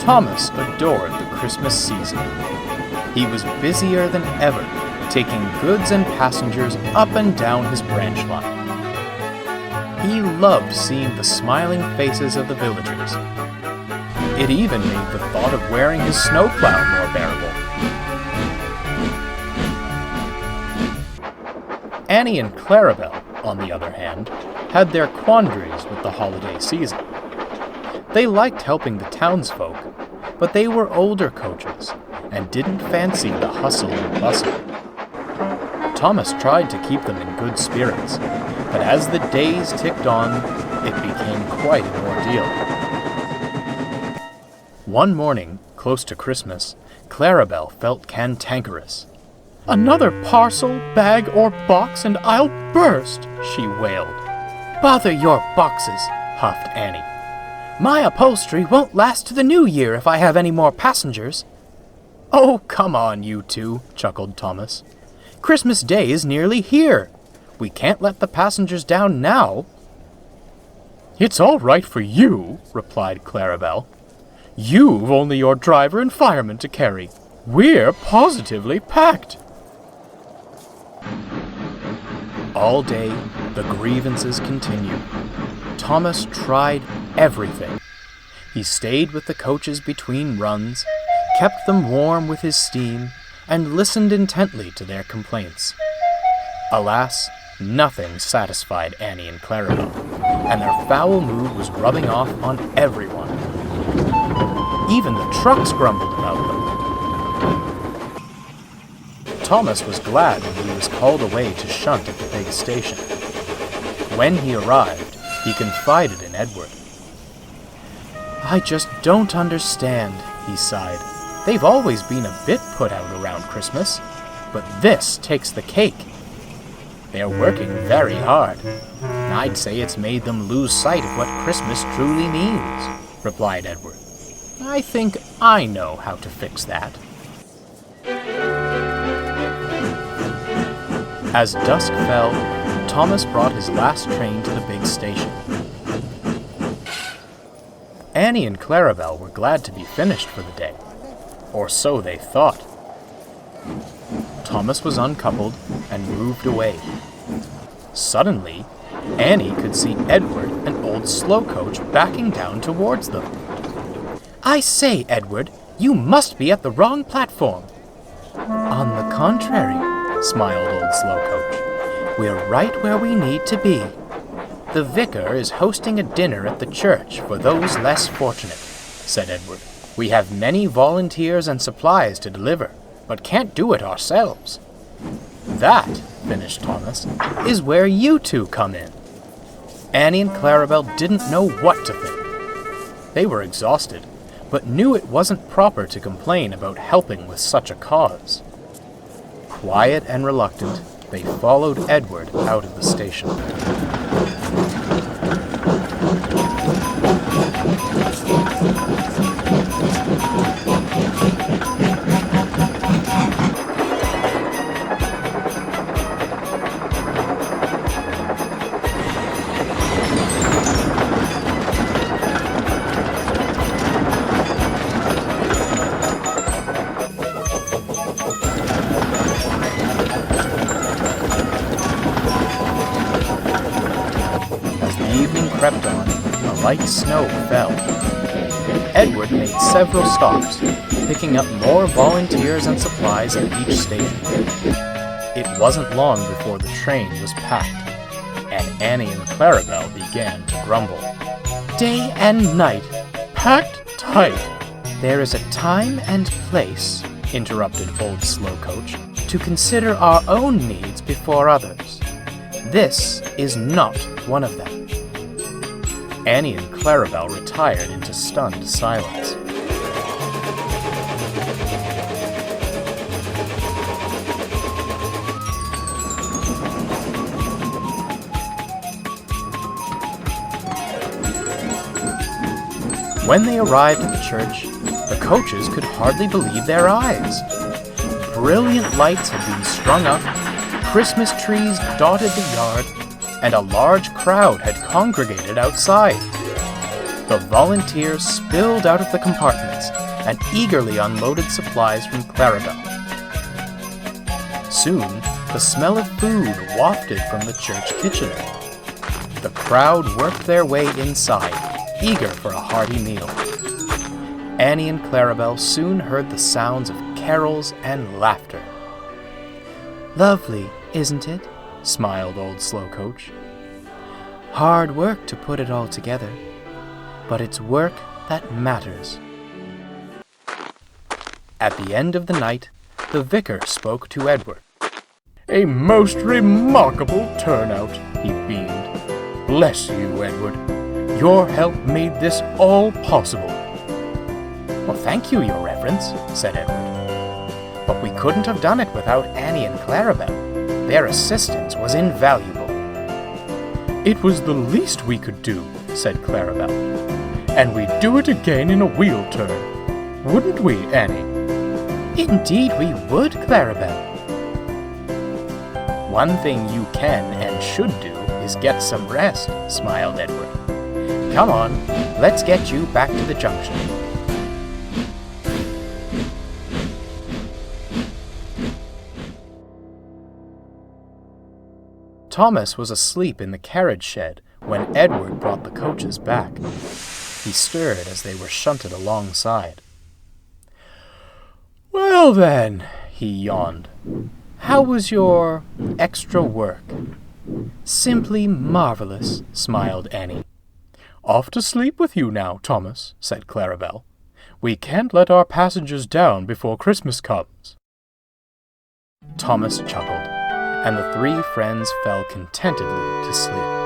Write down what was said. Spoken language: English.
Thomas adored the Christmas season. He was busier than ever, taking goods and passengers up and down his branch line. He loved seeing the smiling faces of the villagers. It even made the thought of wearing his snowplow more bearable. Annie and Clarabelle, on the other hand, had their quandaries with the holiday season. They liked helping the townsfolk, but they were older coaches and didn't fancy the hustle and bustle. Thomas tried to keep them in good spirits, but as the days ticked on, it became quite an ordeal. One morning, close to Christmas, Clarabelle felt cantankerous. "Another parcel, bag, or box, and I'll burst," she wailed. "Bother your boxes," huffed Annie. "My upholstery won't last to the new year if I have any more passengers." "Oh, come on, you two," chuckled Thomas. "Christmas Day is nearly here. We can't let the passengers down now." "It's all right for you," replied Clarabelle. "You've only your driver and fireman to carry. We're positively packed." All day, the grievances continued. Thomas tried everything. He stayed with the coaches between runs, kept them warm with his steam, and listened intently to their complaints. Alas, nothing satisfied Annie and Clarabelle, and their foul mood was rubbing off on everyone. Even the trucks grumbled about them. Thomas was glad when he was called away to shunt at the big station. When he arrived, he confided in Edward. "I just don't understand," he sighed. "They've always been a bit put out around Christmas, but this takes the cake. They're working very hard. I'd say it's made them lose sight of what Christmas truly means," replied Edward. "I think I know how to fix that." As dusk fell, Thomas brought his last train to the big station. Annie and Clarabelle were glad to be finished for the day, or so they thought. Thomas was uncoupled and moved away. Suddenly, Annie could see Edward, an old slow coach, backing down towards them. "I say, Edward, you must be at the wrong platform." "On the contrary," smiled old slow coach. "We're right where we need to be. The vicar is hosting a dinner at the church for those less fortunate," said Edward. "We have many volunteers and supplies to deliver, but can't do it ourselves." "That," finished Thomas, "is where you two come in." Annie and Clarabelle didn't know what to think. They were exhausted, but knew it wasn't proper to complain about helping with such a cause. Quiet and reluctant, they followed Edward out of the station. Crept on, a light snow fell. Edward made several stops, picking up more volunteers and supplies at each station. It wasn't long before the train was packed, and Annie and Clarabelle began to grumble. "Day and night, packed tight." "There is a time and place," interrupted old slow coach, "to consider our own needs before others. This is not one of them." Annie and Clarabelle retired into stunned silence. When they arrived at the church, the coaches could hardly believe their eyes. Brilliant lights had been strung up, Christmas trees dotted the yard, and a large crowd had congregated outside. The volunteers spilled out of the compartments and eagerly unloaded supplies from Clarabelle. Soon, the smell of food wafted from the church kitchen. The crowd worked their way inside, eager for a hearty meal. Annie and Clarabelle soon heard the sounds of carols and laughter. "Lovely, isn't it?" smiled Old Slowcoach. "Hard work to put it all together, but it's work that matters." At the end of the night, the vicar spoke to Edward. "A most remarkable turnout," he beamed. "Bless you, Edward. Your help made this all possible." "Well, thank you, Your Reverence," said Edward. "But we couldn't have done it without Annie and Clarabelle. Their assistance was invaluable." "It was the least we could do," said Clarabelle. "And we'd do it again in a wheel turn. Wouldn't we, Annie?" "Indeed we would, Clarabelle." "One thing you can and should do is get some rest," smiled Edward. "Come on, let's get you back to the junction." Thomas was asleep in the carriage shed when Edward brought the coaches back. He stirred as they were shunted alongside. "Well then," he yawned, "how was your extra work?" "Simply marvelous," smiled Annie. "Off to sleep with you now, Thomas," said Clarabelle. "We can't let our passengers down before Christmas comes." Thomas chuckled, and the three friends fell contentedly to sleep.